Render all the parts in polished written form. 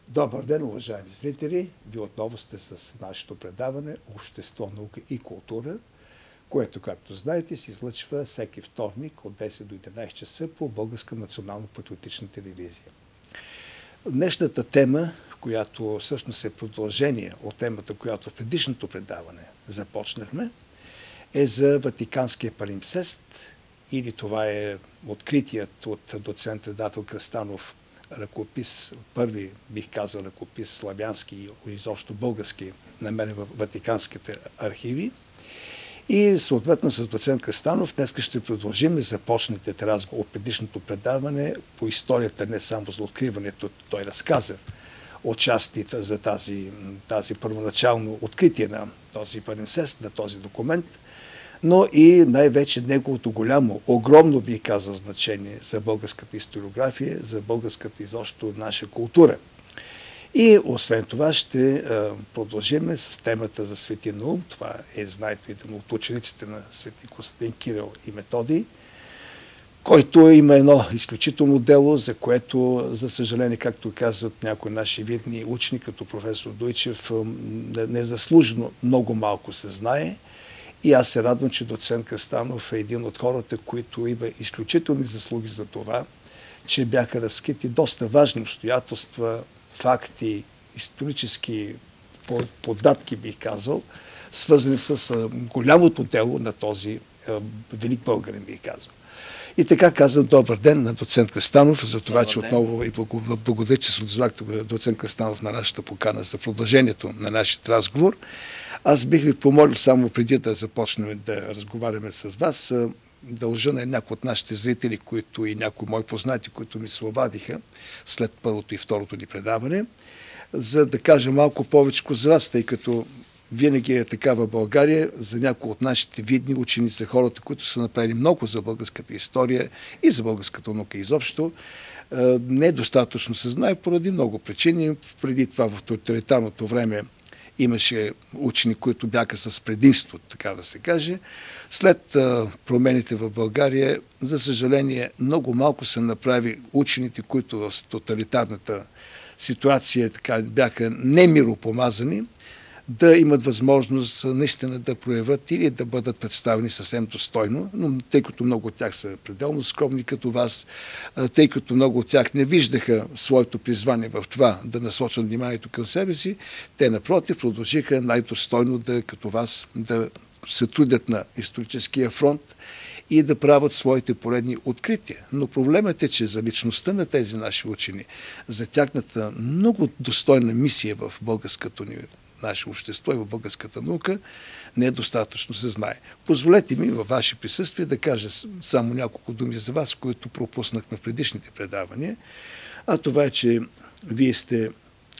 Добър ден, уважаеми зрители! Вие отново сте с нашето предаване Общество, наука и култура, което, както знаете, се излъчва всеки вторник от 10 до 11 часа по Българска национално-патриотична телевизия. Днешната тема, която всъщност е продължение от темата, която в предишното предаване започнахме, е за Ватиканския палимпсест, или това е откритият от доцент редател Кръстанов ръкопис, първи, бих казал, ръкопис славянски и изобщо български, намерен в Ватиканските архиви. И съответно с доцент Кръстанов днес ще продължим започнатите разговор от предишното предаване по историята, не само за откриването. Той разказа отчасти за тази първоначално откритие на този палимпсест, на този документ, но и най-вече неговото голямо, огромно, би казал, значение за българската историография, за българската изобщо наша култура. И освен това ще продължим с темата за Свети Наум. Това е, знаете, един от учениците на Свети Константин Кирил и Методий, който има едно изключително дело, за което, за съжаление, както казват някои наши видни учени, като професор Дойчев, незаслужено много малко се знае. И аз се радвам, че доцент Кръстанов е един от хората, които има изключителни заслуги за това, че бяха разкрити доста важни обстоятелства, факти, исторически податки, бих казал, свързани с голямото дело на този велик българин, бих казал. И така казвам добър ден на доцент Кръстанов, за това, че отново и благодаря, че се отзовахте, доцент Кръстанов, на нашата покана за продължението на нашия разговор. Аз бих ви помолил само преди да започнем да разговаряме с вас, дължа на някои от нашите зрители, които и някои мои познати, които ми се обадиха след първото и второто ни предаване, за да кажа малко повече за вас, тъй като винаги е така в България, за някои от нашите видни учени, за хората, които са направили много за българската история и за българската наука изобщо, не достатъчно се знае поради много причини. Преди това в тоталитарното време имаше учени, които бяха с предимство, така да се каже. След промените в България, за съжаление, много малко се направи учените, които в тоталитарната ситуация така бяха немиропомазани, да имат възможност наистина да проявят или да бъдат представени съвсем достойно, но тъй като много от тях са пределно скромни като вас, тъй като много от тях не виждаха своето призвание в това да насочат вниманието към себе си, те напротив продължиха най-достойно като вас да се трудят на историческия фронт и да правят своите поредни открития. Но проблемът е, че за личността на тези наши учени, за тяхната много достойна мисия в българското наше общество и в българската наука, не е достатъчно се знае. Позволете ми във ваше присъствие да кажа само няколко думи за вас, които пропуснахме в предишните предавания. А това е, че вие сте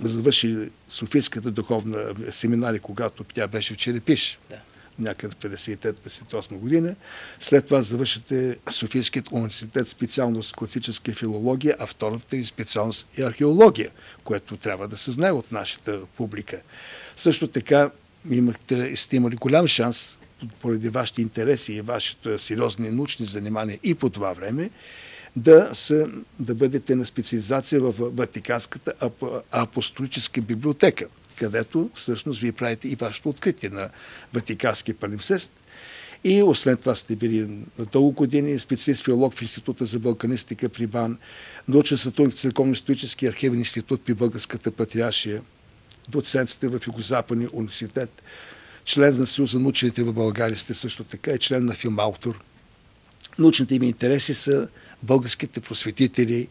завършили Софийската духовна семинария, когато тя беше в Черепиш. Да. Някъде 53-58 година. След това завършите Софийският университет специалност класическа филология, а втората и специалност и археология, което трябва да се знае от нашата публика. Също така сте имали голям шанс, поради вашите интереси и вашите сериозни научни занимания и по това време, да бъдете на специализация в Ватиканската апостолическа библиотека, където всъщност вие правите и вашето откритие на Ватиканския палимпсест. И освен това сте били на дълго години специалист филолог в Института за балканистика при БАН, научен сътрудник в Църковно-исторически архивен институт при Българската патриаршия, доцент сте в Югозападния университет, член на Съюза на учените в България сте също така и член на филмаутор. Научните им интереси са българските просветители,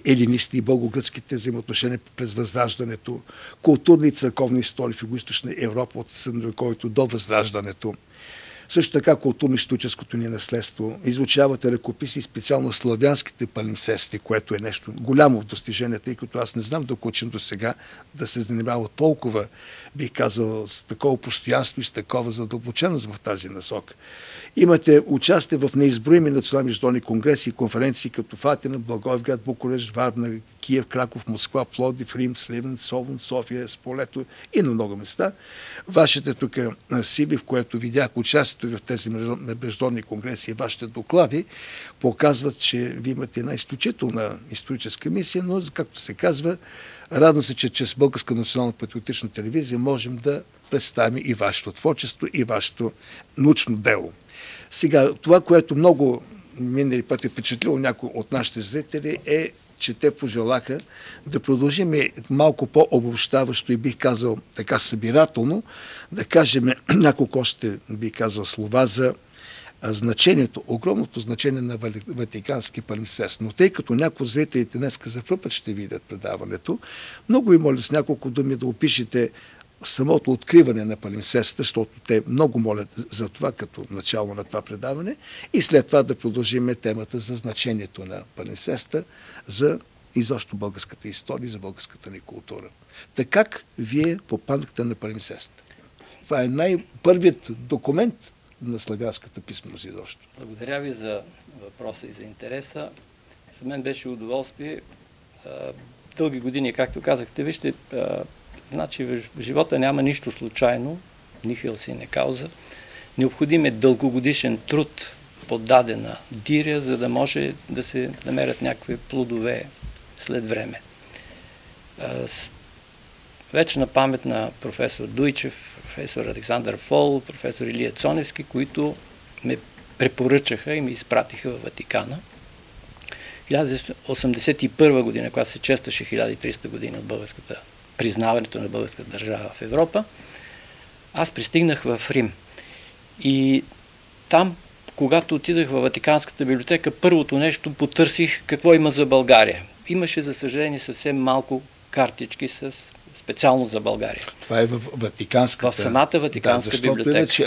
елинисти и българо-гръцките взаимоотношения през Възраждането, културни и църковни истории в Югоизточна Европа от Средновековието до Възраждането. Също така културно-историческото ни наследство. Изучавате ръкописи специално славянските палимпсести, което е нещо голямо в достижение, тъй като аз не знам докато учим до сега да се занимава толкова, бих казал, с такова постоянство и с такова задълбоченост в тази насока. Имате участие в неизброими национални международни конгреси и конференции като в Атина, Благоевград, Букурещ, Варна, Киев, Краков, Москва, Пловдив, Рим, Сливен, Солун, София, Сполето и на много места. Вашите тук сиби, в което видях участие участието ви в тези международни конгреси и вашите доклади показват, че ви имате една изключителна историческа мисия, но, както се казва, радвам се, че чрез Българска национална патриотична телевизия можем да представим и вашето творчество, и вашето научно дело. Сега, това, което много минали път е впечатлило някои от нашите зрители, е, че те пожелаха да продължим малко по-обобщаващо и бих казал така събирателно, да кажем няколко още, бих казал, слова за значението, огромното значение на Ватикански палимсест. Но тъй като някои зрителите днес за първи път ще видят предаването, много ви моля с няколко думи да опишете самото откриване на палимсеста, защото те много молят за това като начало на това предаване, и след това да продължим темата за значението на палимсеста за изобщо българската история, за българската ни култура. Така как вие попаднахте на палимсест? Това е най-първият документ на славянската писменост изобщо. Благодаря ви за въпроса и за интереса. За мен беше удоволствие. Дълги години, както казахте, вижте, значи в живота няма нищо случайно, нихил сине кауза. Необходим е дългогодишен труд, поддадена диря, за да може да се намерят някакви плодове след време. Вечна памет на професор Дуйчев, професор Александър Фол, професор Илия Цоневски, които ме препоръчаха и ме изпратиха в Ватикана. 1981 година, когато се честваше 1300 години от признаването на българската държава в Европа, аз пристигнах в Рим. И там, когато отидах във Ватиканската библиотека, първото нещо потърсих какво има за България. Имаше, за съжаление, съвсем малко картички специално за България. Това е в Ватиканската. В самата Ватиканска библиотека. Защото иначе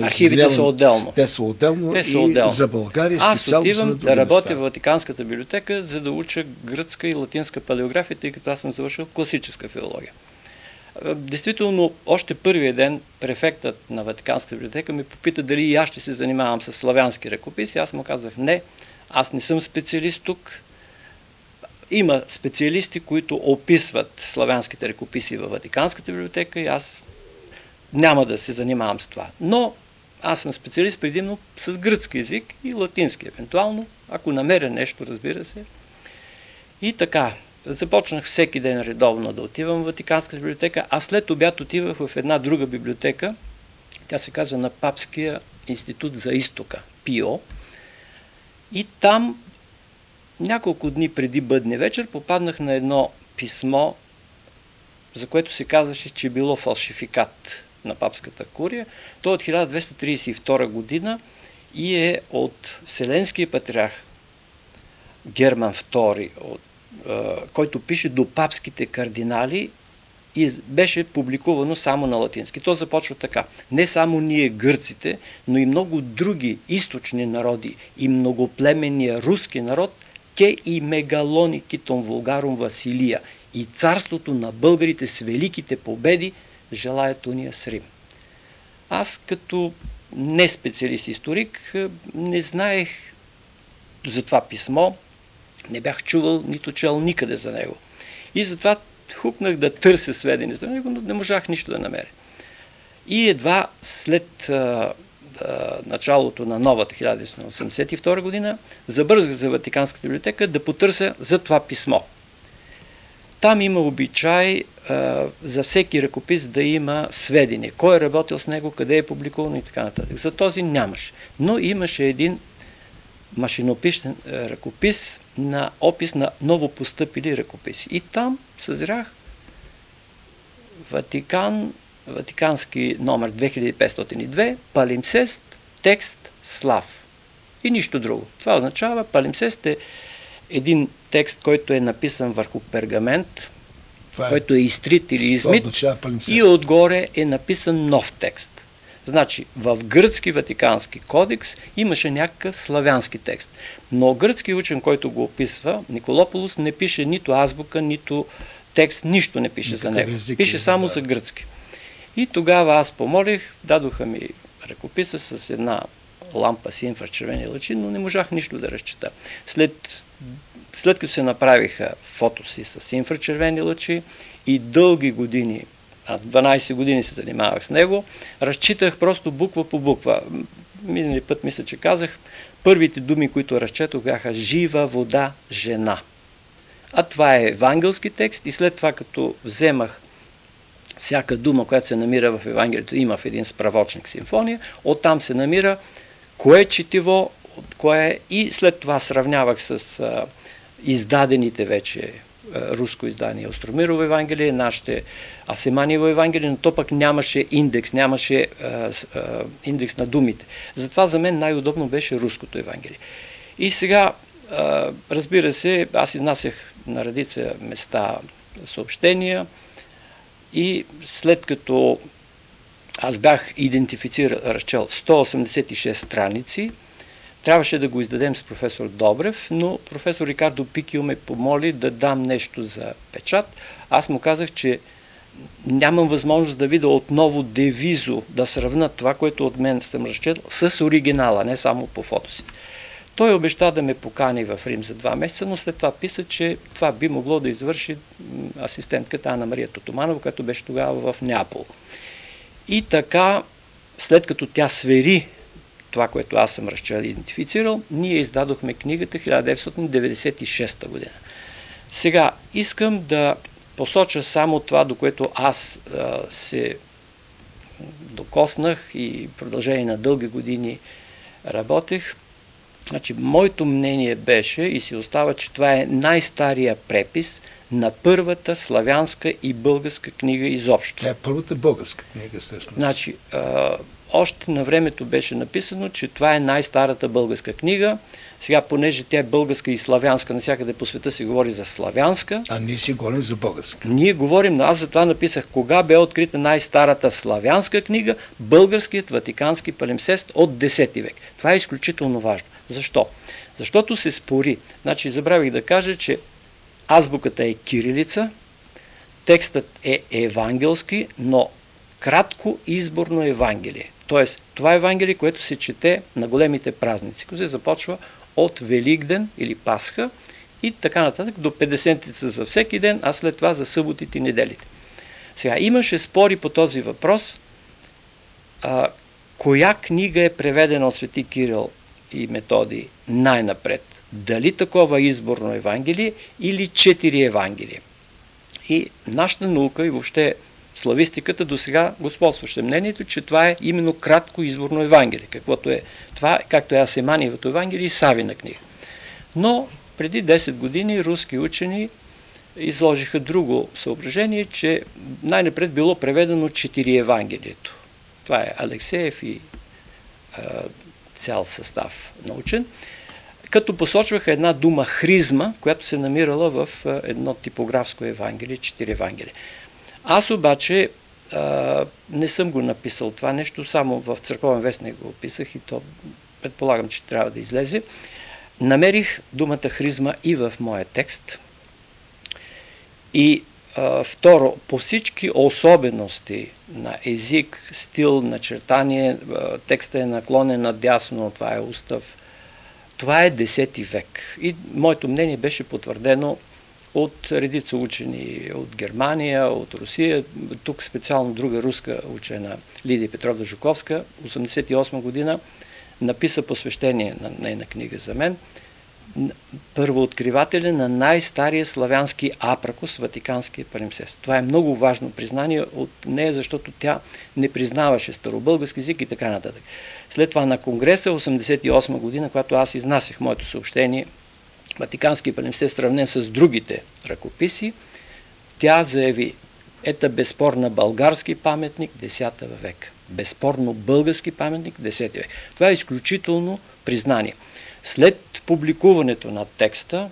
архивите са отделно. Те са отделно и за България специално. Аз отивам да работя в Ватиканската библиотека, за да уча гръцка и латинска палеография, тъй като аз съм завършил класическа филология. Действително, още първия ден префектът на Ватиканската библиотека ми попита дали и аз ще се занимавам с славянски ръкописи. Аз му казах не, аз не съм специалист тук. Има специалисти, които описват славянските ръкописи във Ватиканската библиотека и аз няма да се занимавам с това. Но аз съм специалист предимно с гръцки език и латински, евентуално, ако намеря нещо, разбира се. И така, започнах всеки ден редовно да отивам в Ватиканската библиотека, а след обяд отивах в една друга библиотека, тя се казва на Папския институт за изтока, ПИО, и там няколко дни преди бъдния вечер попаднах на едно писмо, за което се казваше, че било фалшификат на папската курия. То е от 1232 година и е от Вселенския патриарх Герман II, който пише до папските кардинали и беше публикувано само на латински. То започва така. Не само ние гърците, но и много други източни народи и многоплеменния руски народ ке и мегалоникитом вулгарум Василия и царството на българите с великите победи желаят уния с Рим. Аз като не специалист историк не знаех за това писмо, не бях чувал, нито чел никъде за него. И затова хукнах да търся сведения за него, но не можах нищо да намеря. И едва след началото на новата 1982 година забързах за Ватиканската библиотека да потърся за това писмо. Там има обичай за всеки ръкопис да има сведения. Кой е работил с него, къде е публикувано и така нататък. За този нямаше. Но имаше един машинописен ръкопис на опис на новопостъпили ръкописи. И там съзрях Ватикански номер 2502, палимсест, текст, слав. И нищо друго. Това означава, палимсест е един текст, който е написан върху пергамент, който е изтрит или измит, и отгоре е написан нов текст. Значи, в гръцки Ватикански кодекс имаше някакъв славянски текст. Но гръцки учен, който го описва, Николополос, не пише нито азбука, нито текст, нищо не пише за него. Пише само за гръцки. И тогава аз помолих, дадоха ми ръкописа с една лампа с инфрачервени лъчи, но не можах нищо да разчета. След като се направиха фотоси с инфрачервени лъчи и дълги години аз 12 години се занимавах с него, разчитах просто буква по буква. Минали път мисля, че казах, първите думи, които разчетох, бяха жива вода, жена. А това е евангелски текст и след това, като вземах всяка дума, която се намира в Евангелието, има в един справочник симфония, оттам се намира кое е четиво, кое е, и след това сравнявах с издадените вече руско издание Остромирово Евангелие, нашите Асеманиево Евангелие, но то пък нямаше индекс, нямаше индекс на думите. Затова за мен най-удобно беше руското Евангелие. И сега, разбира се, аз изнасях на редица места съобщения и след като аз бях разчел 186 страници, трябваше да го издадем с професор Добрев, но професор Рикардо Пикио ме помоли да дам нещо за печат. Аз му казах, че нямам възможност да видя отново девизо, да сравна това, което от мен съм разчел, с оригинала, не само по фотосите. Той обеща да ме покани в Рим за 2 месеца, но след това писа, че това би могло да извърши асистентката Ана Мария Тотоманова, която беше тогава в Неапол. И така, след като тя свери това, което аз съм разчел и идентифицирал, ние издадохме книгата 1996 година. Сега, искам да посоча само това, до което аз се докоснах и в продължение на дълги години работех. Значи, моето мнение беше и си остава, че това е най-стария препис на първата славянска и българска книга изобщо. Това е първата българска книга всъщност. Значи, още на времето беше написано, че това е най-старата българска книга. Сега, понеже тя е българска и славянска, навсякъде по света се говори за славянска. А ние си говорим за българска. Ние говорим, аз затова написах, кога бе открита най-старата славянска книга, българският ватикански палимсест от 10 век. Това е изключително важно. Защо? Защото се спори. Значи, забравих да кажа, че азбуката е кирилица, текстът е евангелски, но кратко изборно Евангелие. Тоест, това е Евангелие, което се чете на големите празници, което се започва от Великден или Пасха и така нататък до 50-ница за всеки ден, а след това за съботите и неделите. Сега, имаше спори по този въпрос, коя книга е преведена от свети Кирил и Методий най-напред. Дали такова изборно Евангелие или 4 Евангелия. И нашата наука и въобще славистиката до сега господстваше мнението, че това е именно кратко изборно Евангелие, каквото е това, както е Асеманиевото Евангелие и Савина книга. Но преди 10 години руски учени изложиха друго съображение, че най-напред било преведено 4 Евангелието. Това е Алексеев и цял състав научен, като посочваха една дума хризма, която се намирала в едно типографско Евангелие, 4 Евангелие. Аз обаче не съм го написал това нещо, само в църковен вестник го описах и то предполагам, че трябва да излезе. Намерих думата хризма и в моя текст. И второ, по всички особености на език, стил, начертание, текстът е наклонен надясно, това е устав. Това е 10 век. И моето мнение беше потвърдено от редица учени от Германия, от Русия, тук специално друга руска учена Лидия Петровна Жуковска, 1988 година, написа посвещение на нейна книга за мен, първооткривателя на най-стария славянски апракос, Ватиканския палимсест. Това е много важно признание от нея, защото тя не признаваше старобългарски език и така нататък. След това на конгреса 1988 година, когато аз изнасях моето съобщение, Ватиканския палимсест сравнен с другите ръкописи, тя заяви, ето безспорно български паметник 10 век. Безспорно български паметник 10 век. Това е изключително признание. След публикуването на текста,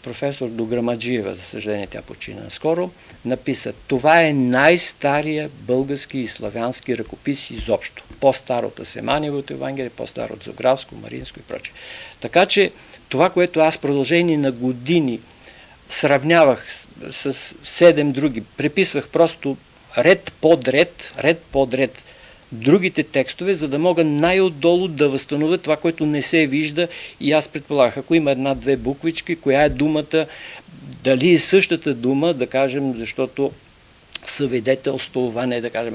професор Дограмаджиева, за съжаление тя почина скоро, написа, това е най-стария български и славянски ръкопис изобщо. По-стар от Асеманиевото Евангелие, по-стар от Зографско, Маринско и прочее. Така че това, което аз в продължение на години сравнявах с 7 други, преписвах просто ред под ред другите текстове, за да мога най-отдолу да възстановя това, което не се вижда, и аз предполагах, ако има 1-2 буквички, коя е думата, дали е същата дума, да кажем, защото съвидетелствуване, да кажем,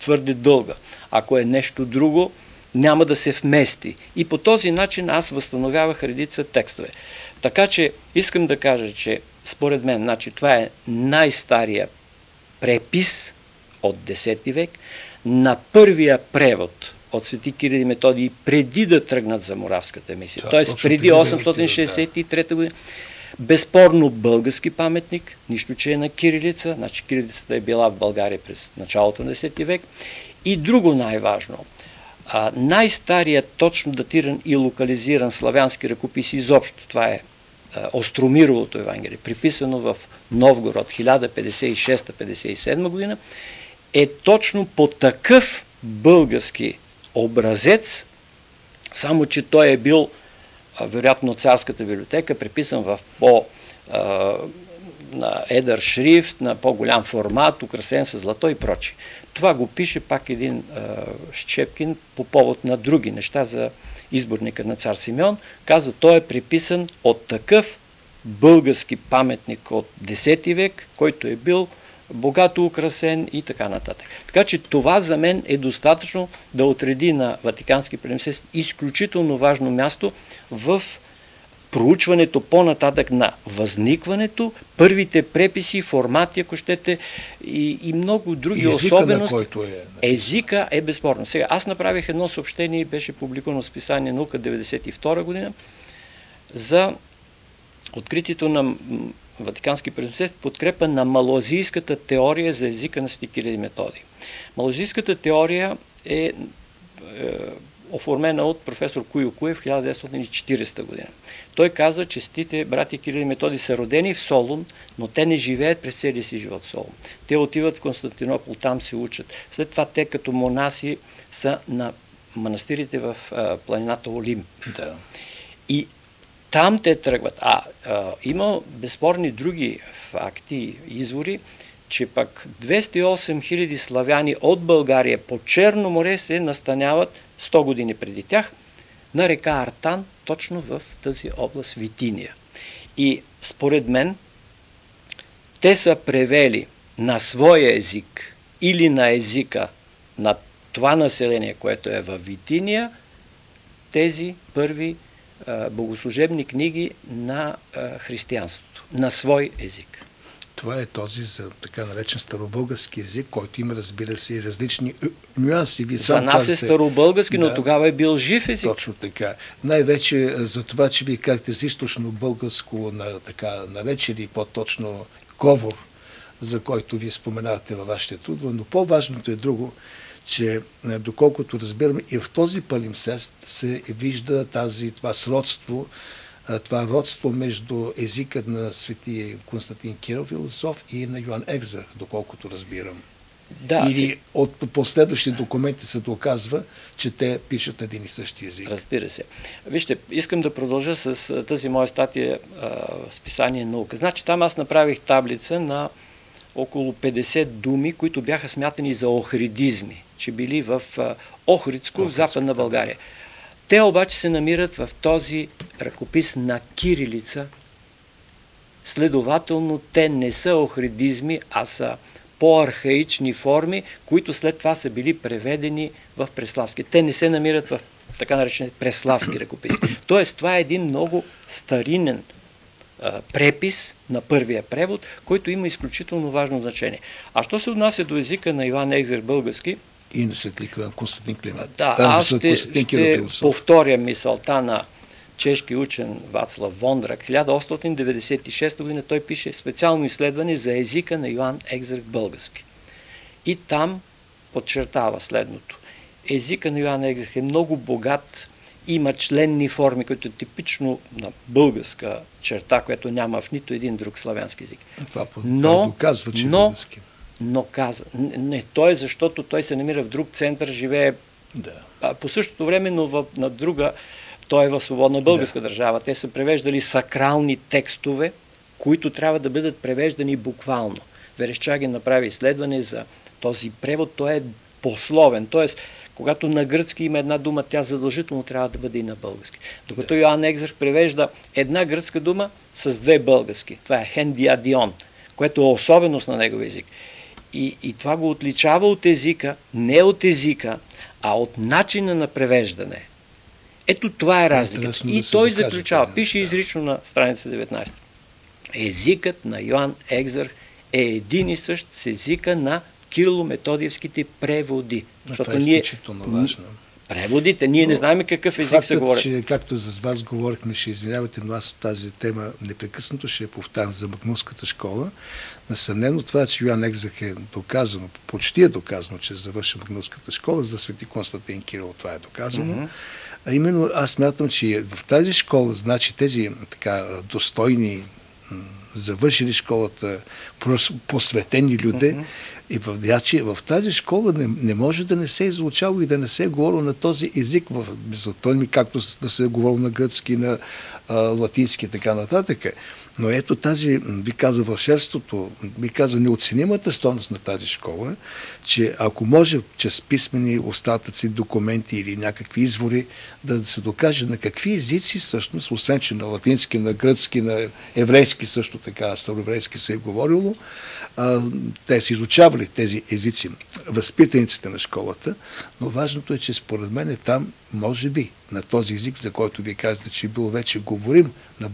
твърде дълга. Ако е нещо друго, няма да се вмести. И по този начин аз възстановявах редица текстове. Така че искам да кажа, че според мен, значи, това е най-стария препис от 10 век на първия превод от Свети Кирил и Методий преди да тръгнат за Моравската мисия. Тоест преди 863 година. Безспорно български паметник, нищо, че е на кирилица, значи кирилицата е била в България през началото на 10 век. И друго най-важно, най-старият точно датиран и локализиран славянски ръкопис изобщо, това е Остромировото Евангелие, приписано в Новгород 1056-57 година, е точно по такъв български образец, само че той е бил вероятно царската библиотека, приписан в на едър шрифт, на по-голям формат, украсен с злато и прочие. Това го пише пак един Щепкин по повод на други неща за изборника на цар Симеон. Казва, той е приписан от такъв български паметник от 10 век, който е бил богато украсен и така нататък. Така че това за мен е достатъчно да отреди на Ватикански палимсест изключително важно място в проучването по-нататък на възникването, първите преписи, формати, ако щете, и много други особености. Езика е безспорно. Сега, аз направих едно съобщение и беше публикувано в списание Наука 92 година за откритието на Ватикански палимсест в подкрепа на малоазийската теория за езика на Свети Кирил и Методий. Малоазийската теория е оформена от професор Куйо Куев в 1940 година. Той казва, че светите брати Кирил и Методий са родени в Солун, но те не живеят през целия си живот в Солун. Те отиват в Константинопол, там се учат. След това те като монаси са на манастирите в планината Олимп. Да. И там те тръгват. Има безспорни други факти, извори, че пък 208 000 славяни от България по Черно море се настаняват 100 години преди тях на река Артан, точно в тази област Витиния. И според мен те са превели на своя език или на езика на това население, което е във Витиния, тези първи богослужебни книги на християнството, на свой език. Това е този за така наречен старобългарски език, който има, разбира се, и различни нюанси. За нас е старобългарски, но тогава е бил жив език. Точно така. Най-вече за това, че вие казахте за източно-българско наречени, по-точно говор, за който вие споменавате във вашите трудове, но по-важното е друго, че доколкото разбираме и в този палимсест се вижда това сродство, това родство между езика на свети Константин Кирил философ и на Йоан Екзарх, доколкото разбирам. Да, или от последващи документи се доказва, че те пишат един и същи език. Разбира се. Вижте, искам да продължа с тази моя статия в списание Наука. Значи там аз направих таблица на около 50 думи, които бяха смятани за охридизми, че били в Охридско, в Западна България. Те обаче се намират в този ръкопис на кирилица. Следователно, те не са охридизми, а са по-архаични форми, които след това са били преведени в преславски. Те не се намират в така наречените преславски ръкописи. Тоест, това е един много старинен препис на първия превод, който има изключително важно значение. А що се отнася до езика на Йоан Екзарх български, и на свети Константин Климент. Да, аз ще повторя мисълта на чешки учен Вацлав Вондрак. 1896 година той пише специално изследване за езика на Йоан Екзарх български. И там подчертава следното. Езика на Йоан Екзарх е много богат, има членни форми, които е типично на българска черта, която няма в нито един друг славянски език. Това доказва, че е български. Но казва, не, той е защото той се намира в друг център, живее по същото време, но на друга, той е в свободна българска държава. Те са превеждали сакрални текстове, които трябва да бъдат превеждани буквално. Верещагин направи изследване за този превод, той е пословен, т.е. когато на гръцки има една дума, тя задължително трябва да бъде и на български. Докато Йоан Екзарх превежда една гръцка дума с две български. Това е хендиадион, което е особеност на неговия език. И това го отличава от езика, не от езика, а от начина на превеждане. Ето това е разликата. И той заключава, пише изрично на страница 19. Езикът на Йоан Екзарх е един и същ с езика на Кирило-Методиевските преводи. Това е изключително важно. Преводите, ние не знаем какъв език се говори. Че, както с вас говорихме, ще извинявате, но аз тази тема непрекъснато ще я повтарям за Магнурската школа. Несъмнено това, че Йоан Екзарх е доказано, почти е доказано, че завърши Магнурската школа, за Свети Константин Кирил това е доказано. А именно аз смятам, че в тази школа, значи тези така достойни, завършили школата, посветени люди, и в тази школа не може да не се изучава и да не се е говорило на този език, както да се е говорило на гръцки, на латински и така нататък. Но ето тази, би казал, вълшебството, би казал, неоценимата стойност на тази школа, че ако може чрез писмени остатъци, документи или някакви извори, да се докаже на какви езици всъщност, освен че на латински, на гръцки, на еврейски също така, староеврейски се е говорило, те са изучавали тези езици, възпитаниците на школата, но важното е, че според мен там, може би, на този език, за който вие казвате, че бил вече говорим на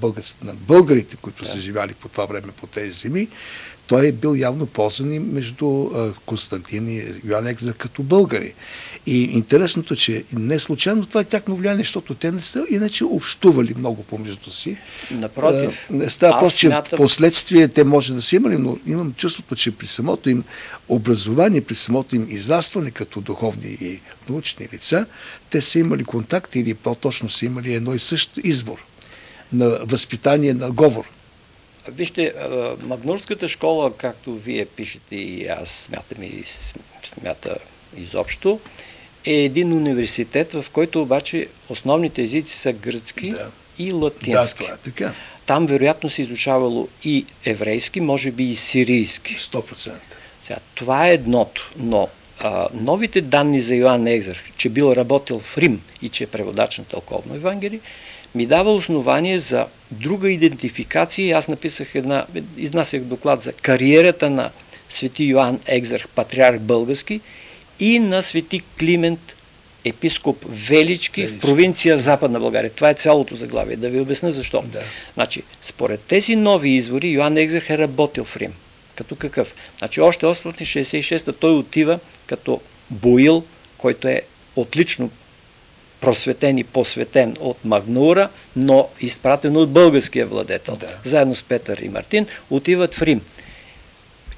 българите, които са живяли по това време по тези земи, той е бил явно ползван и между Константин и Йоан Екзарх като българи. И интересното, че не случайно това е тяхно влияние, защото те не са иначе общували много помежду си. Напротив. Не става просто, че последствие те може да са имали, но имам чувството, че при самото им образование, при самото им израстване като духовни и научни лица, те са имали контакт или по-точно са имали едно и също избор на възпитание, на говор. Вижте, Магнурската школа, както вие пишете и аз смята изобщо, е един университет, в който обаче основните езици са гръцки и латински. Да, това е така. Там вероятно се изучавало и еврейски, може би и сирийски. 100%. Сега, това е едното, но новите данни за Йоан Екзарх, че бил работил в Рим и че е преводач на тълковно Евангелие, ми дава основание за друга идентификация. Аз написах изнасях доклад за кариерата на свети Йоан Екзарх, патриарх български, и на свети Климент, епископ Велички в провинция Западна България. Това е цялото заглавие. Да ви обясня защо. Да. Значи, според тези нови извори, Йоан Екзарх е работил в Рим. Като какъв? Значи, още 866 той отива като боил, който е отлично просветен и посветен от Магнура, но изпратен от българския владетел. Да. Заедно с Петър и Мартин отиват в Рим.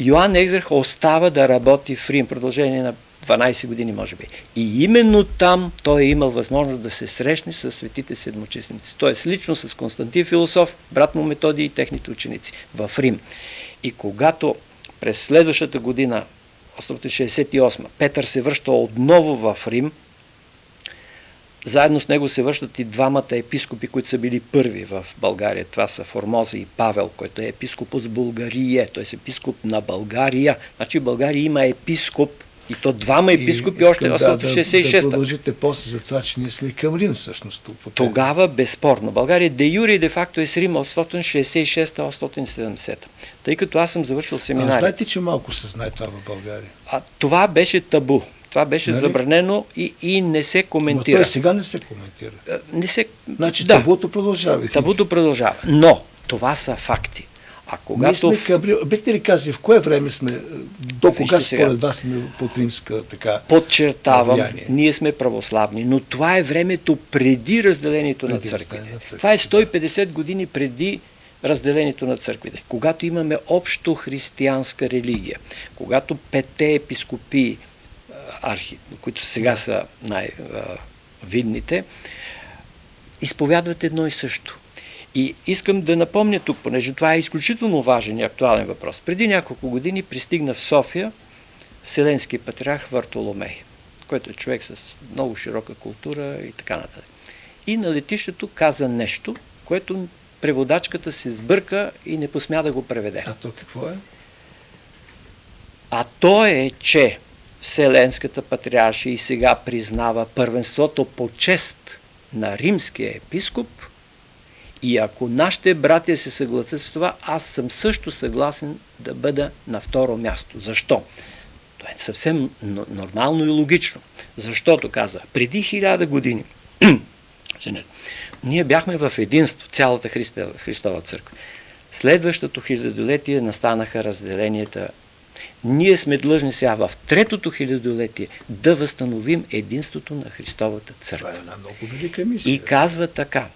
Йоан Екзарх остава да работи в Рим, продължение на 12 години, може би. И именно там той е имал възможност да се срещне с светите седмочисленици. Т.е. лично с Константин Философ, брат му Методий и техните ученици в Рим. И когато през следващата година, 868, Петър се връща отново в Рим, заедно с него се връщат и двамата епископи, които са били първи в България. Това са Формоза и Павел, който е епископос Българие, т.е. епископ на България. Значи в България има епископ, и то двама епископи още 866. Да продължите после за това, че ние сме към Рим всъщност. Тогава безспорно. България де юре и де факто е с Рим от 866-870. Тъй като аз съм завършил семинари. Знаете, че малко се знае това в България? Това беше табу. Това беше забранено и не се коментира. Но той сега не се коментира. Значи табуто продължава. Табуто продължава. Но това са факти. А когато... Бихте ли казали, в кое време сме, до кога според вас сме под римска така подчертавам, влияние? Ние сме православни, но това е времето преди разделението на църквите. Това е 150 години преди разделението на църквите. Когато имаме общо християнска религия, когато 5 епископии, които сега са най-видните, изповядват едно и също. И искам да напомня тук, понеже това е изключително важен и актуален въпрос. Преди няколко години пристигна в София Вселенски патриарх Вартоломей, който е човек с много широка култура и така нататък. И на летището каза нещо, което преводачката се сбърка и не посмя да го преведе. А то какво е? А то е, че Вселенската патриаршия и сега признава първенството по чест на римския епископ И ако нашите братя се съгласят с това, аз съм също съгласен да бъда на второ място. Защо? Това е съвсем нормално и логично. Защото, каза, преди 1000 години ние бяхме в единство, цялата Христова църква. Следващото хилядолетие настанаха разделенията. Ние сме длъжни сега в третото хилядолетие да възстановим единството на Христовата църква. Това е една много велика мисия. И казва така,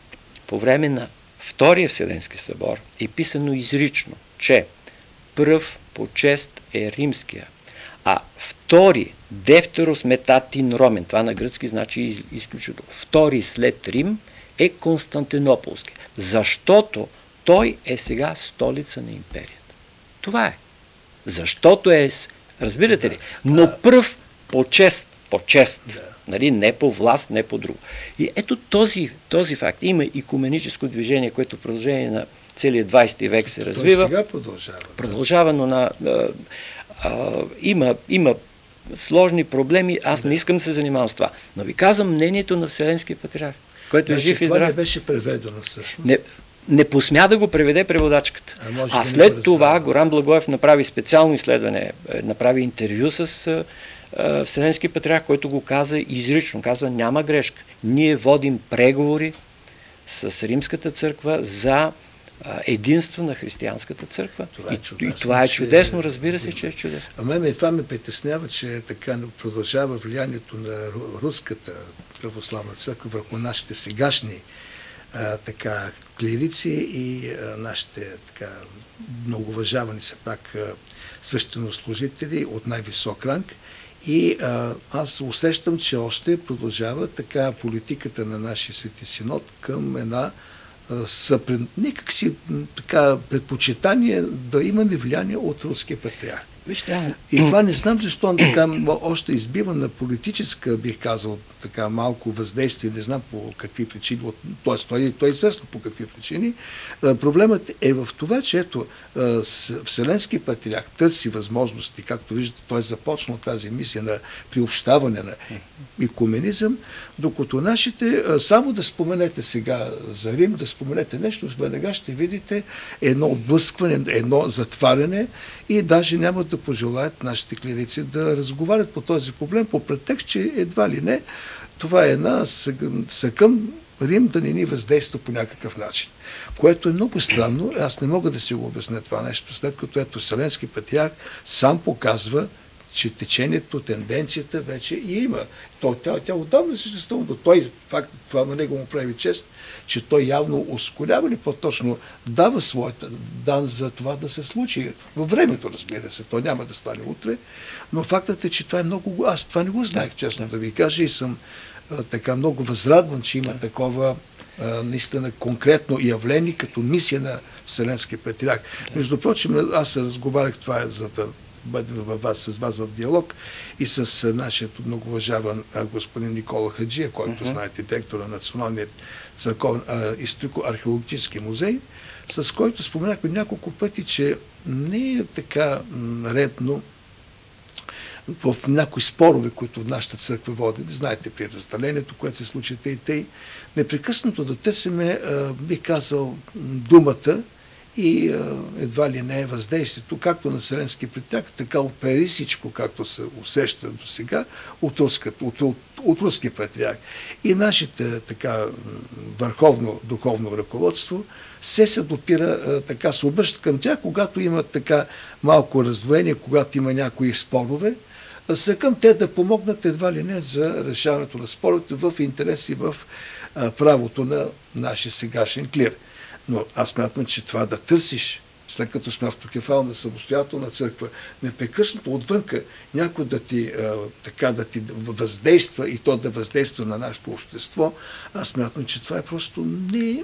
по време на Втория Вселенски събор е писано изрично, че пръв по чест е римския, а втори, дефтерос метатин ромен, това на гръцки значи изключително, втори след Рим е Константинополски, защото той е сега столица на империята. Това е. Защото е, разбирате ли, но пръв по чест, нали, не по власт, не по друго. И ето този факт. Има икуменическо движение, което в продължение на целия 20 век се развива. Той сега продължава. Продължава, но има сложни проблеми. Аз не искам да се занимавам с това. Но ви казвам мнението на Вселенския патриарх, който е жив и здрав. Това не беше преведено всъщност. Не посмя да го преведе преводачката. А след това Горан Благоев направи специално изследване, направи интервю с Вселенски патриарх, който го каза изрично. Казва, няма грешка. Ние водим преговори с Римската църква за единство на християнската църква. И това е чудесно, разбира се, че е чудесно. А мен това ме притеснява, че така продължава влиянието на руската православна църква върху нашите сегашни така клирици и нашите така многоуважавани се пак свещенослужители от най-висок ранг. И аз усещам, че още продължава така политиката на нашия Свети Синод към една някакси така предпочитание да имаме влияние от руския патриарх. И това не знам защо така още избива на политическа, бих казал, така малко въздействие, не знам по какви причини, т.е. той е известно по какви причини. Проблемът е в това, че ето Вселенски патриарх търси възможности, както виждате, той е започнал тази мисия на приобщаване на икуменизъм, докато нашите, само да споменете сега за Рим, да споменете нещо, веднага ще видите едно отблъскване, едно затваряне и даже няма да пожелаят нашите клирици да разговарят по този проблем, по претекст, че едва ли не това е една съкъм Рим да не ни въздейства по някакъв начин. Което е много странно, аз не мога да си го обясня това нещо, след като ето Вселенски патриарх сам показва, че течението, тенденцията вече и има. Тя отдавна съществува, но той, факт, това на него му прави чест, че той явно ускорява или по-точно дава своята дан за това да се случи. Във времето, разбира се, то няма да стане утре, но фактът е, че това е много... Аз това не го знаех, честно да ви кажа, и съм така много възрадван, че има такова наистина конкретно явление като мисия на Вселенския патриарх. Между прочим, аз се разговарях това, за да бъдем с вас в диалог и с нашия многоуважаван господин Никола Хаджия, който знаете, директор на Националният църковен историко-археологически музей, с който споменахме няколко пъти, че не е така редно в някои спорове, които в нашата църква водят, знаете, при разделението, което се случи тъй, непрекъснато да търсиме, бих казал, думата и едва ли не е въздействието, както на Вселенски патриарх, така опери всичко, както се усеща до сега, от руския патриарх. И нашите така върховно духовно ръководство се допира, така се обръща към тях, когато има така малко раздвоение, когато има някои спорове, са към те да помогнат едва ли не за решаването на споровете в интерес и в правото на нашия сегашен клир. Но аз смятам, че това да търсиш, след като сме автокефална самостоятелна църква, непрекъснато отвънка някой да ти въздейства и то да въздейства на нашето общество, аз смятам, че това е просто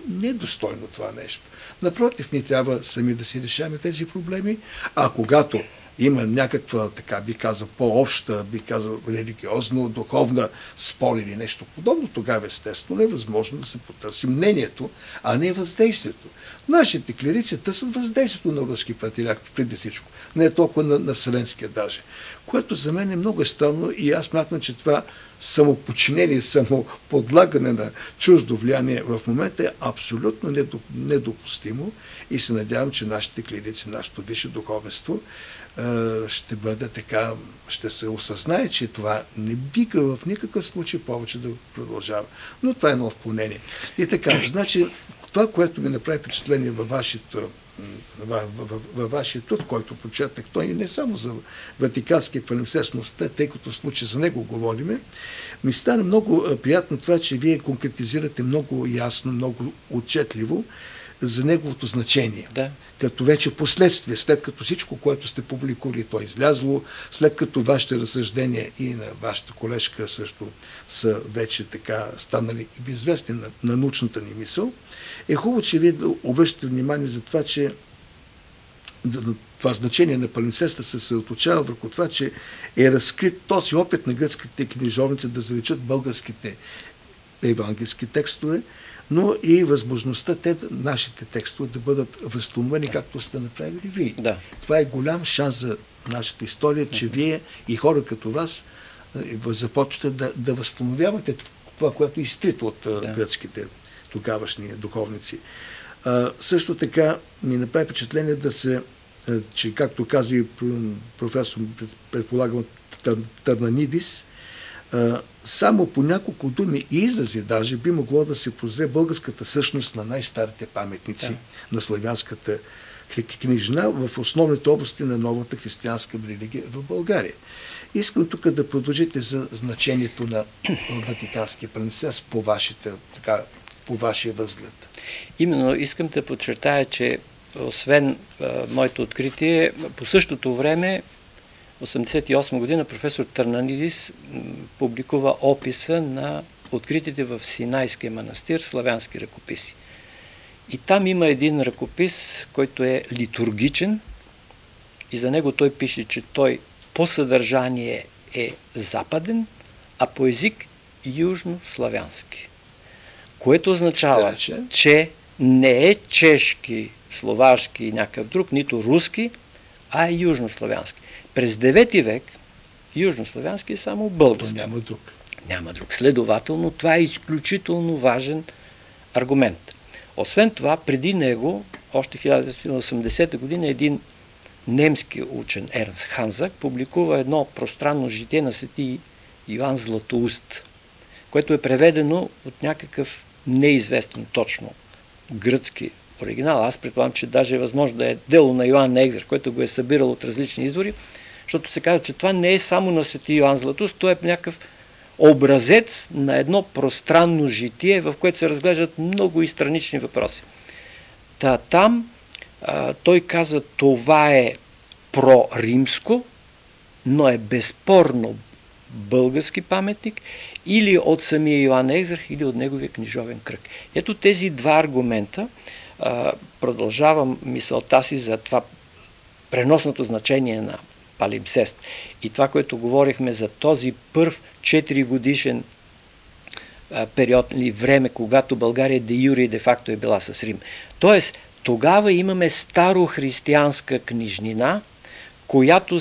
недостойно това нещо. Напротив, ние трябва сами да си решаваме тези проблеми, а когато има някаква, така би казал, по-обща, би казал, религиозно, духовна спор или нещо подобно, тогава естествено е възможно да се потърси мнението, а не въздействието. Нашите клирици търсят въздействието на руски патриарх преди всичко, не толкова на Вселенския даже, което за мен е много странно и аз смятам, че това самоподчинение, самоподлагане на чуждо влияние в момента е абсолютно недопустимо и се надявам, че нашите клирици, нашето висше духовенство ще бъде така, ще се осъзнае, че това не бига в никакъв случай повече да продължава. Но това е едно отклонение. И така, значи, това, което ми направи впечатление във вашия труд, който прочетах, той не само за Ватиканския палимпсест, но тъй като в случай за него говориме, ми стана много приятно това, че вие конкретизирате много ясно, много отчетливо за неговото значение. Да. Като вече последствие, след като всичко, което сте публикували, то е излязло, след като вашите разсъждения и на вашата колежка също са вече така станали известни на научната ни мисъл, е хубаво, че вие обръщате внимание за това, че това значение на палимпсеста се съоточава върху това, че е разкрит този опит на гръцките книжовници да заличат българските евангелски текстове, но и възможността нашите текстове да бъдат възстановени, както сте направили вие. Да. Това е голям шанс за нашата история, че вие и хора като вас започвате да възстановявате това, което е изтрито от гръцките тогавашни духовници. Също така ми направи впечатление че както каза и професор, предполагам, Тарнанидис, само по няколко думи и изрази даже би могло да се прозре българската същност на най-старите паметници на славянската книжна в основните области на новата християнска религия в България. Искам тук да продължите за значението на Ватиканския палимпсест по вашия възглед. Именно искам да подчертая, че освен моето откритие, по същото време 1988 година професор Тарнанидис публикува описа на откритите в Синайския манастир славянски ръкописи. И там има един ръкопис, който е литургичен и за него той пише, че той по съдържание е западен, а по език южнославянски. Което означава, че не е чешки, словашки и някакъв друг, нито руски, а е южнославянски. През 9 век южнославянски е само български. Няма друг. Няма друг. Следователно, това е изключително важен аргумент. Освен това, преди него, още 1980 година, един немски учен, Ернст Ханзак, публикува едно пространно житие на свети Йоан Златоуст, което е преведено от някакъв неизвестен точно гръцки оригинал. Аз предполагам, че даже е възможно да е дело на Йоан Екзер, който го е събирал от различни извори, защото се казва, че това не е само на свети Йоан Златоуст, то е някакъв образец на едно пространно житие, в което се разглеждат много и странични въпроси. Там той казва, това е проримско, но е безспорно български паметник или от самия Йоан Екзер, или от неговия книжовен кръг. Ето тези два аргумента. Продължавам мисълта си за това преносното значение на палимпсест и това, което говорихме за този първ 4-годишен период или време, когато България де юре и де факто е била с Рим. Тоест, тогава имаме старохристиянска книжнина, която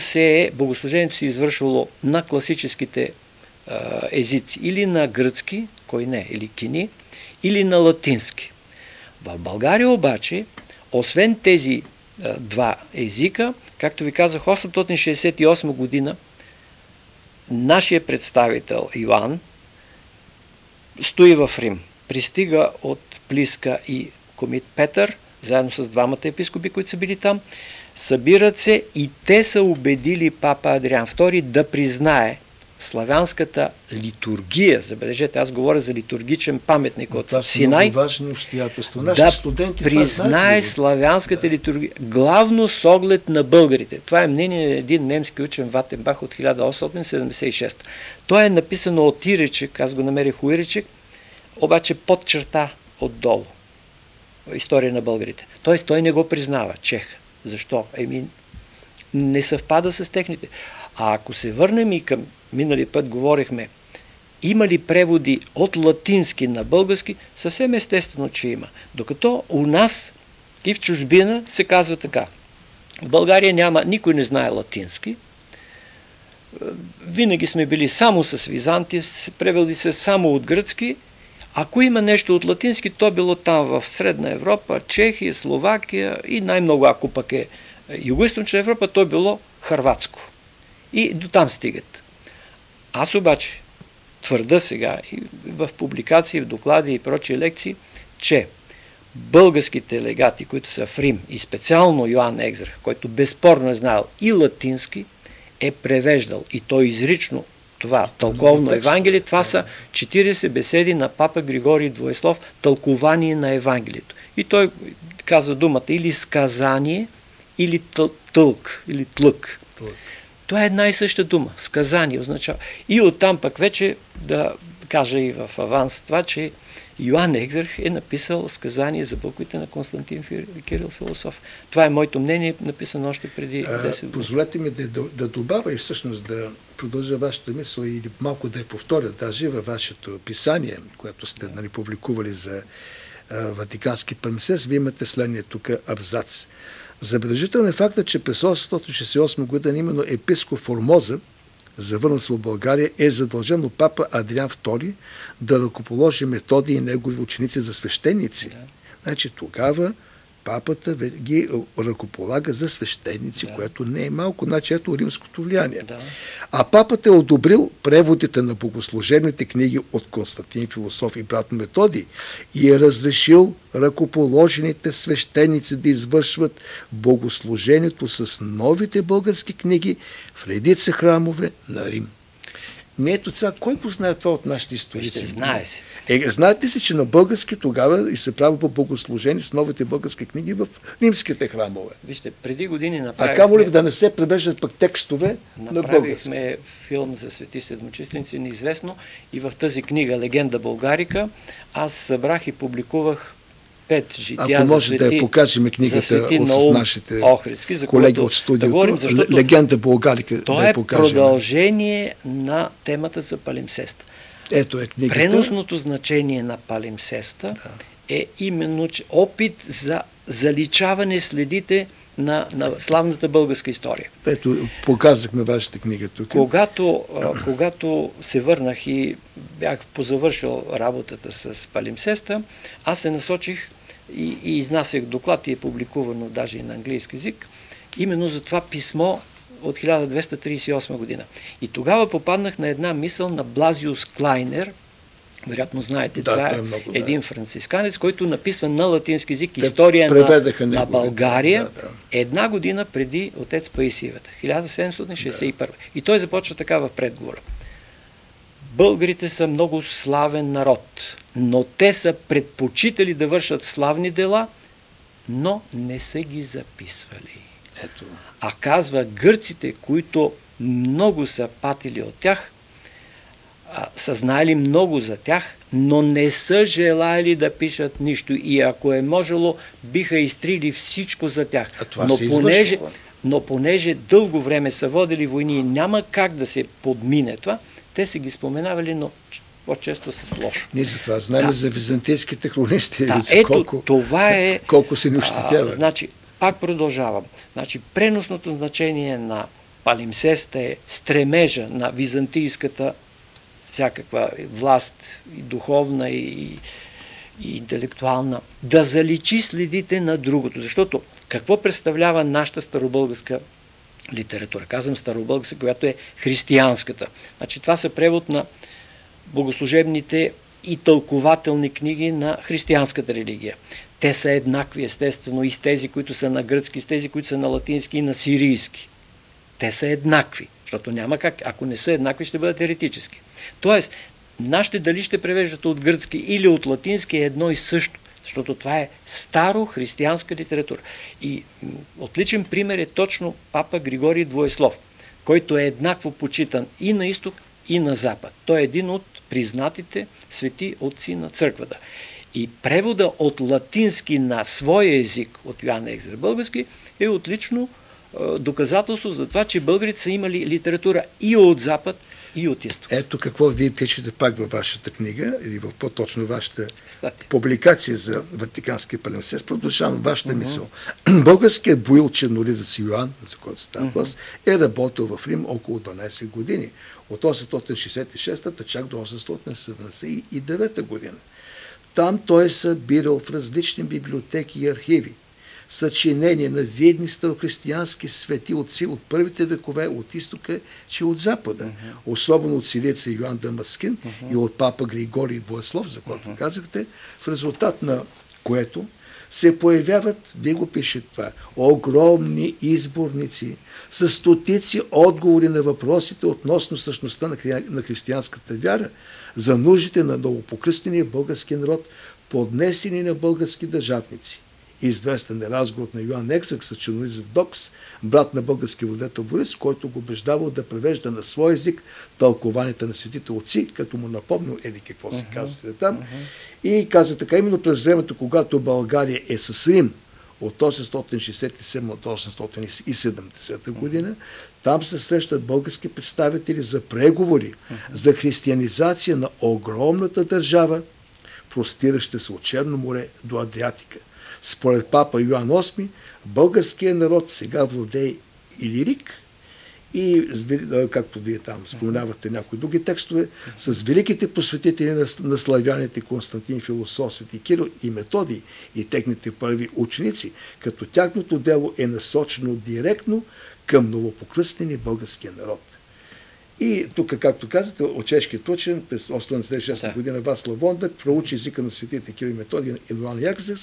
богослужението се извършвало на класическите езици, или на гръцки, кой не, или кини, или на латински. В България обаче, освен тези два езика, както ви казах, 868 година нашия представител Йоан стои в Рим. Пристига от Плиска и комит Петър, заедно с двамата епископи, които са били там, събират се и те са убедили папа Адриан II да признае славянската литургия, забележете, аз говоря за литургичен паметник от Синай, важни обстоятелства. Да признае славянската литургия, главно с оглед на българите. Това е мнение на един немски учен Ватенбах от 1876. То е написано от Иречек, аз го намерих у Иречек, обаче под черта отдолу. История на българите. Тоест той не го признава, чех. Защо? Не съвпада с техните. А ако се върнем и към минали път говорихме, има ли преводи от латински на български, съвсем естествено, че има. Докато у нас и в чужбина се казва така. В България никой не знае латински, винаги сме били само с Византи, превели се само от гръцки. Ако има нещо от латински, то било там в Средна Европа, Чехия, Словакия и най-много, ако пък е Югоизточна Европа, то било хърватско. И до там стигат. Аз обаче твърда сега и в публикации, в доклади и прочие лекции, че българските легати, които са в Рим и специално Йоан Екзарх, който безспорно е знаел и латински, е превеждал и той изрично това тълковно Евангелие. Това са 40 беседи на папа Григорий Двоеслов, тълкование на Евангелието. И той казва думата или сказание, или тълк, или тлък. Това е една и съща дума. Сказание означава. И оттам пък вече да кажа и в аванс това, че Йоан Екзарх е написал сказание за буквите на Константин Кирил Философ. Това е моето мнение, написано още преди 10 години. Позволете ми да добавя и всъщност да продължа вашата мисъл или малко да я повторя даже във вашето писание, което сте публикували за Ватикански палимсест. Вие имате следния тук абзац. Забележителен е фактът, че през 868 година именно епископ Формоза, завърнал се в България, е задължен от папа Адриан II да ръкоположи Методий и негови ученици за свещеници. Да. Значи тогава папата ги ръкополага за свещеници, което не е малко, значи ето римското влияние. Да. А папата е одобрил преводите на богослужебните книги от Константин Философ и брат Методий и е разрешил ръкоположените свещеници да извършват богослужението с новите български книги в редица храмове на Рим. Ето това, кой го знае това от нашите историци? Ще знае се. Знаете си, че на български тогава и се прави по богослужение с новите български книги в римските храмове. Вижте, преди години направихме... А камо ли да не се превеждат пък текстове на български? Направихме филм за Свети Седмочисленици, неизвестно, и в тази книга Легенда Българика аз събрах и публикувах 5 жития за свети, да я покажем книгата с нашите Охридски, за колеги от студиото. Да говорим, Легенда Българика да я покажем. То е продължение на темата за палимсеста. Ето е книгата. Преносното значение на палимсеста е именно опит за заличаване следите на славната българска история. Ето, показахме вашата книга тук. Когато се върнах и бях позавършил работата с палимсеста, аз се насочих и изнасях доклад и е публикувано даже и на английски език, именно за това писмо от 1238 година. И тогава попаднах на една мисъл на Блазиус Клайнер, вероятно знаете, това е един францисканец, който написва на латински език история на България една година преди отец Паисиевата, 1761. И той започва така в предговора. Българите са много славен народ, но те са предпочитали да вършат славни дела, но не са ги записвали. Ето. А казва, гърците, които много са патили от тях, са знаели много за тях, но не са желали да пишат нищо. И ако е можело, биха изтрили всичко за тях. Но понеже дълго време са водили войни и няма как да се подмине това, те са ги споменавали, но по-често с лошо. Ние за това знаем за византийските хронисти. Колко се ни ощетява. Значи, пак продължавам. Значи, преносното значение на палимсеста е стремежа на византийската всякаква власт, и духовна, и интелектуална, да заличи следите на другото. Защото какво представлява нашата старобългарска литература? Казвам старобългарска, която е християнската. Значи това са превод на богослужебните и тълкователни книги на християнската религия. Те са еднакви, естествено, и с тези, които са на гръцки, с тези, които са на латински и на сирийски. Те са еднакви, защото няма как. Ако не са еднакви, ще бъдат еретически. Тоест, нашите дали ще превеждат от гръцки или от латински е едно и също, защото това е старо християнска литература. И отличен пример е точно папа Григорий Двоеслов, който е еднакво почитан и на изток, и на запад. Той е един от признатите свети отци на църквата. И превода от латински на своя език от Йоан Екзарх български е отлично доказателство за това, че българите са имали литература и от запад, и от изток. Ето какво вие пишете пак във вашата книга, или в по-точно вашата публикация за Ватиканския палимсест. Продължавам вашата мисъл. Българският боил чернолизец Йоан, за който става въпрос, е работил в Рим около 12 години. От 866-та чак до 879 година. Там той е събирал в различни библиотеки и архиви съчинения на видни старохристиянски свети отци от първите векове от изтока, че от запада. Особено от силиеца Йоан Дамаскин и от папа Григорий Двоеслов, за който казахте, в резултат на което се появяват, вие го пишете това, огромни изборници с стотици отговори на въпросите относно същността на християнската вяра за нуждите на новопокръстения български народ, поднесени на български държавници. Известен е разговор на Йоан Ексък с чернолизец Докс, брат на български владетел Борис, който го убеждавал да превежда на свой език тълкованията на светите отци, като му напомнил какво се казвате там. И каза така, именно през времето, когато България е с Рим от 867 до 870 година, там се срещат български представители за преговори за християнизация на огромната държава, простираща се от Черно море до Адриатика. Според папа Йоан VIII, българският народ сега владее Илирик и, както вие там споменавате някои други текстове, с великите посветители на славяните Константин Философ, Свети Кирил и Методий и техните първи ученици, като тяхното дело е насочено директно към новопокръстения българския народ. И тук, както казвате, от чешкият учен през 876 година Васлав Вондък проучи езика на светите Кирил и Методий и Йоан Ексък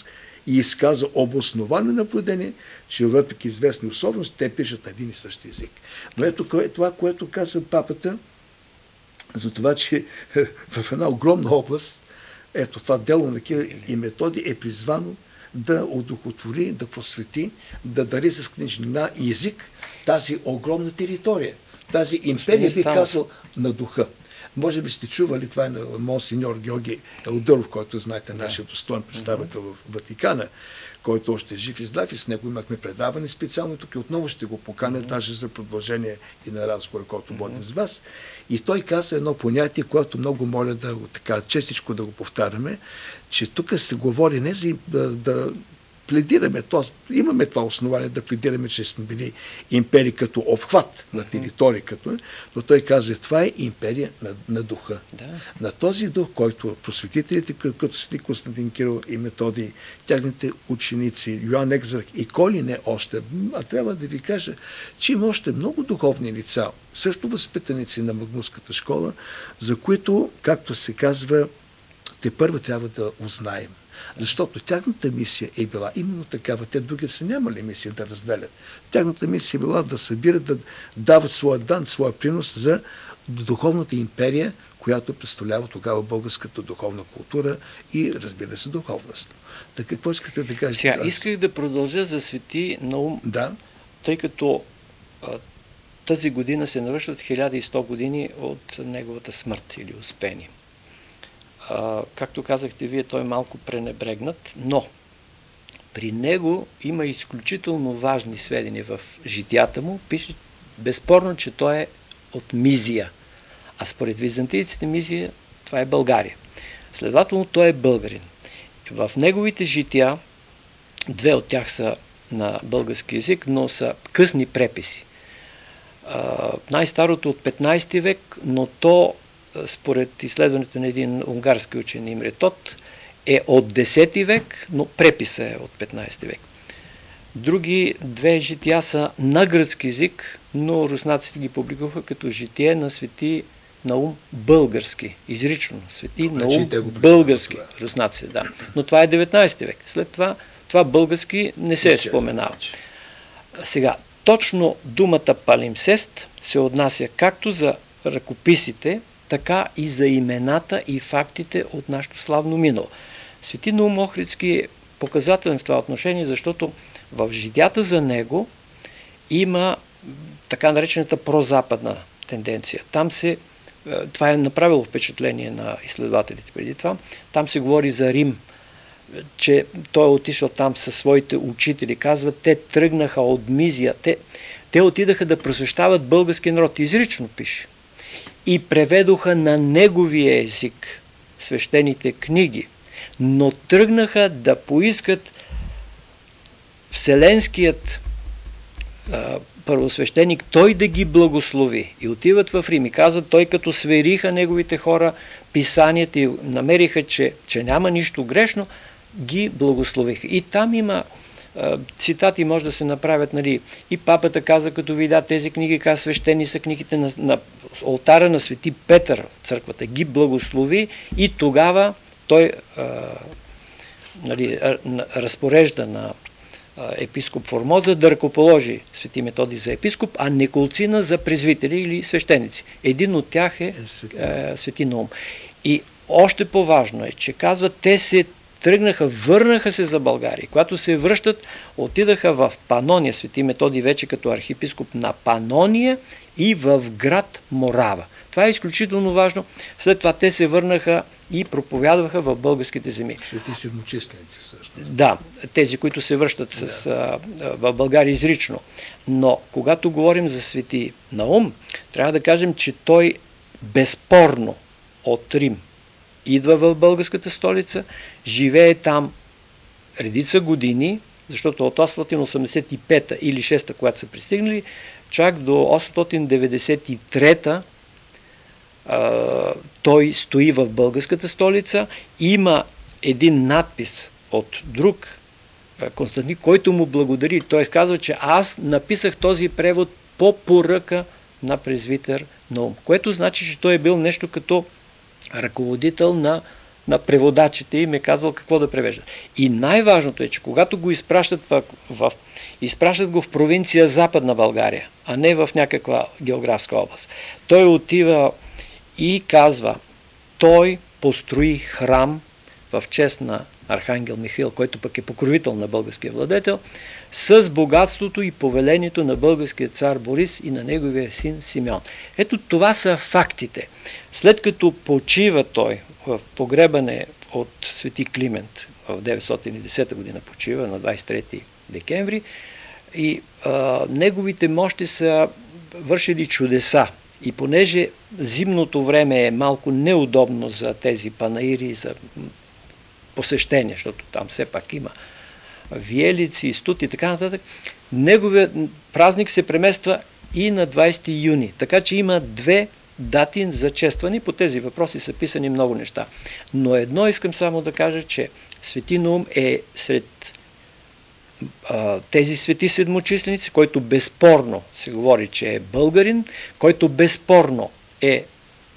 и изказа обосновано наблюдение, че въпреки известни особености, те пишат на един и същи език. Но ето това, което каза папата, за това, че в една огромна област, ето това дело на Кирил и Методий е призвано да удохотвори, да просвети, да дари с книжнина и език тази огромна територия, тази империя, би казал, на духа. Може би сте чували, това е на монсеньор Георги Елдъров, който знаете, нашия достоен представител в Ватикана, който още е жив и здрав, и с него имахме предаване специално. Тук и отново ще го поканя, даже за продължение и на разговора, който водим с вас. И той каза едно понятие, което много моля да така честичко да го повтаряме, че тук се говори не за да пледираме, имаме това основание да пледираме, че сме били империи като обхват на територии, но той каза, това е империя на духа. На този дух, който просветителите, като свети Константин Кирил и Методий, тяхните ученици, Йоан Ексък и коли не още, а трябва да ви кажа, че има още много духовни лица, също възпитаници на Магнуската школа, за които, както се казва, те първо трябва да узнаем. Защото тяхната мисия е била именно такава. Те други са нямали мисия да разделят. Тяхната мисия е била да събират, да дават своя дан, своя принос за духовната империя, която представлява тогава българската духовна култура и, разбира се, духовност. Так какво искате да кажете? Сега, исках да продължа за Свети Наум, тъй като тази година се навършват 1100 години от неговата смърт или успение. Както казахте вие, той е малко пренебрегнат, но при него има изключително важни сведения в житията му. Пише безспорно, че той е от Мизия, а според византийците Мизия това е България. Следователно той е българин. В неговите жития, две от тях са на български език, но са късни преписи. Най-старото от 15 век, но то според изследването на един унгарски учен Имре Тот, е от 10 век, но преписа е от 15 век. Други две жития са на гръцки език, но руснаците ги публикуваха като житие на Свети Наум български, изрично. Свети Наум български, руснаците, да. Но това е 19 век. След това български не се споменава. Сега, точно думата палимсест се отнася както за ръкописите, така и за имената и фактите от нашето славно минало. Свети Наум Охридски е показателен в това отношение, защото в житията за него има така наречената прозападна тенденция. Това е направило впечатление на изследователите преди това. Там се говори за Рим, че той е отишъл там със своите учители. Казват, те тръгнаха от Мизия. Те отидаха да просвещават български народ. Изрично пише. и преведоха на неговия език свещените книги, но тръгнаха да поискат вселенският първосвещеник, той да ги благослови. И отиват в Рим и казват, той като свериха неговите хора писанията и намериха, че няма нищо грешно, ги благословиха. И там има цитати, може да се направят, нали, и папата каза, като видя тези книги, каза, свещени са книгите на олтара на свети Петър, църквата, ги благослови и тогава той разпорежда на епископ Формоза да ръкоположи свети Методий за епископ, а Николцина за презвитери или свещеници. Един от тях е свети Наум. И още по-важно е, че казват, те се тръгнаха, върнаха се за България. Когато се връщат, отидаха в Панония, свети Методий вече като архиепископ на Панония и в град Морава. Това е изключително важно. След това те се върнаха и проповядваха в българските земи. Свети седмочисленици също. Да, тези, които се връщат в България изрично. Но когато говорим за свети Наум, трябва да кажем, че той безспорно от Рим идва в българската столица, живее там редица години, защото от 885 или 6, когато са пристигнали, чак до 893 той стои в българската столица. Има един надпис от друг Константин, който му благодари. Той казва, че аз написах този превод по поръка на презвитер Наум, което значи, че той е бил нещо като ръководител на преводачите и им е казал какво да превеждат. И най-важното е, че когато го изпращат изпращат го в провинция Западна България, а не в някаква географска област. Той отива и казва, той построи храм в чест на Архангел Михаил, който пък е покровител на българския владетел, с богатството и повелението на българския цар Борис и на неговия син Симеон. Ето това са фактите. След като почива той в погребане от свети Климент в 910 година почива на 23 декември и неговите мощи са вършили чудеса. И понеже зимното време е малко неудобно за тези панаири, за посещения, защото там все пак има виелици, студ и така нататък, неговият празник се премества и на 20 юни. Така че има две дати за честване. По тези въпроси са писани много неща. Но едно искам само да кажа, че свети Наум е сред тези свети седмочисленици, който безспорно се говори, че е българин, който безспорно е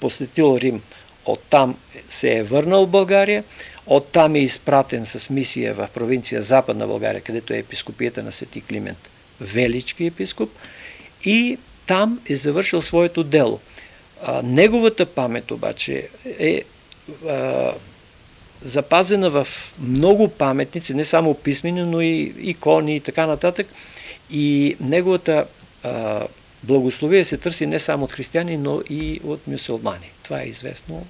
посетил Рим, оттам се е върнал в България, оттам е изпратен с мисия в провинция Западна България, където е епископията на свети Климент, велички епископ, и там е завършил своето дело. Неговата памет обаче е запазена в много паметници, не само писмени, но и икони и така нататък. И неговата благословие се търси не само от християни, но и от мюсюлмани. Това е известно.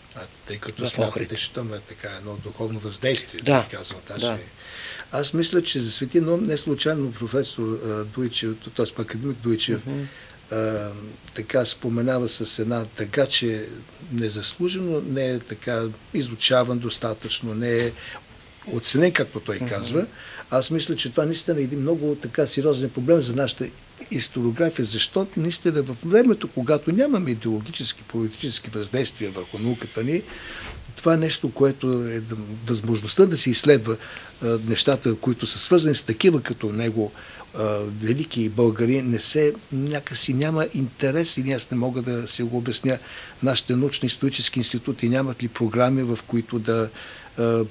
Тъй като смятате, че там е така едно духовно въздействие, да, казвам. Да. Аз мисля, че за свети Наум не случайно професор Дуйчев, т.е. академик Дуйчев, така споменава с една тъга, че незаслужено не е така изучаван достатъчно, не е оценен, както той казва. Аз мисля, че това наистина е един много така сериозен проблем за нашата историография, защото наистина в времето, когато нямаме идеологически, политически въздействия върху науката ни, това е нещо, което е възможността да се изследва нещата, които са свързани с такива като него, велики българи, някакси няма интерес или аз не мога да си го обясня. Нашите научни исторически институти нямат ли програми, в които да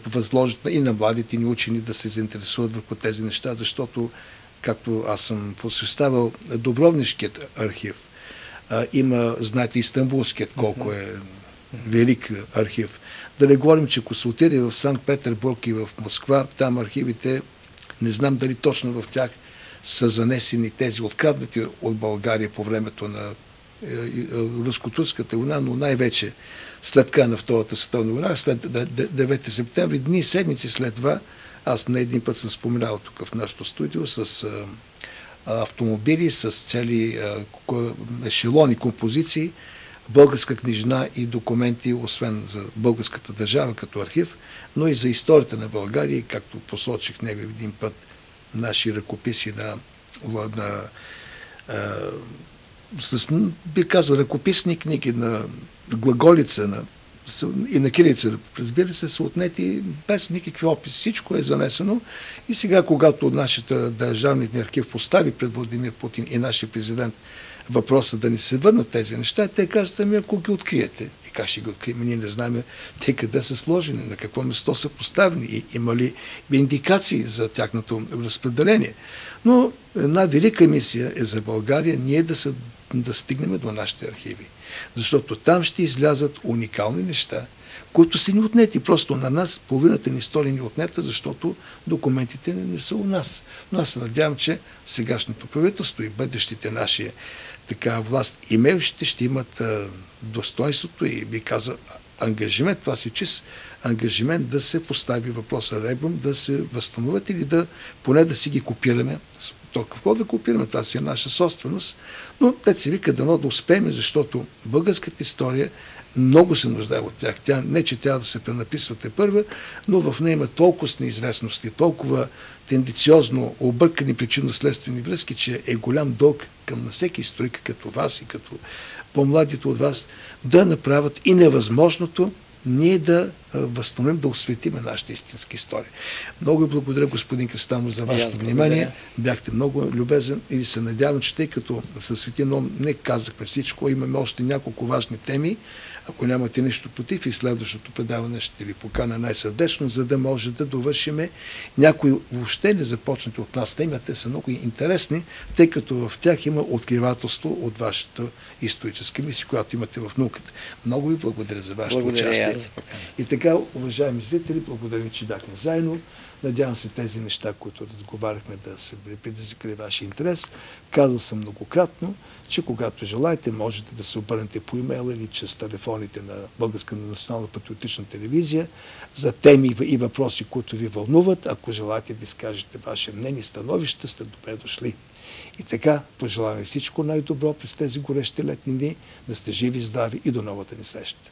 възложат и на младите ни учени да се заинтересуват върху тези неща, защото, както аз съм посещавал Дубровнишкият архив, има, знаете, Истанбулският, колко е велик архив. Да не говорим, че ако се отиде в Санкт-Петербург и в Москва, там архивите, не знам дали точно в тях са занесени тези откраднати от България по времето на Руско-турската война, но най-вече след края на Втората световна война, след 9 септември, дни и седмици след това, аз на един път съм споменал тук в нашото студио с автомобили, с цели ешелони композиции, българска книжна и документи, освен за българската държава като архив, но и за историята на България, както посочих него един път, наши ръкописи би казал, ръкописни книги на глаголица и на кирилица, разбира се, са отнети без никакви описи. Всичко е занесено и сега, когато нашата държавният архив постави пред Владимир Путин и нашия президент въпроса да ни се върнат тези неща, те казват, ами ако ги откриете. И как ще ги открием? Ние не знаем те къде са сложени, на какво место са поставени и има ли индикации за тяхното разпределение. Но една велика мисия е за България ние да стигнем до нашите архиви. Защото там ще излязат уникални неща, които са ни отнети. Просто на нас половината ни история ни отнета, защото документите не са у нас. Но аз се надявам, че сегашното правителство и бъдещите наши власт имеющите ще имат достоинството и би казал ангажимент, това си чист ангажимент да се постави въпроса ребром, да се възстановят или поне да си ги копираме. То какво да копираме? Това си е наша собственост. Но те се вика дано да успеем, защото българската история много се нуждае от тях. Не, че трябва да се пренаписва тепърва, но в нея има толкова неизвестности, толкова тенденциозно объркани причинно-следствени връзки, че е голям дълг към на всеки историк като вас и като по-младите от вас да направят и невъзможното ние да възстановим, да осветиме нашата истинска история. Много благодаря, господин Кръстанов, за вашето внимание. Бяхте много любезен и се надявам, че тъй като със Свети Ном не казахме всичко, имаме още няколко важни теми. Ако нямате нищо против и следващото предаване ще ви поканя най-сърдечно, за да може да довършиме някои въобще не започнати от нас теми, те са много интересни, тъй като в тях има откривателство от вашата историческа мисия, която имате в науката. Много ви благодаря за вашето участие. И така, уважаеми зрители, благодаря, че бяхме заедно. Надявам се тези неща, които разговаряхме, да се предизвикали вашия интерес. Казал съм многократно, че когато желаете, можете да се обърнете по имейла или чрез телефоните на Българска национална патриотична телевизия за теми и въпроси, които ви вълнуват. Ако желаете да изкажете ваше мнение и становище, сте добре дошли. И така, пожелавам всичко най-добро през тези горещи летни дни, да сте живи, здрави и до новата ни среща.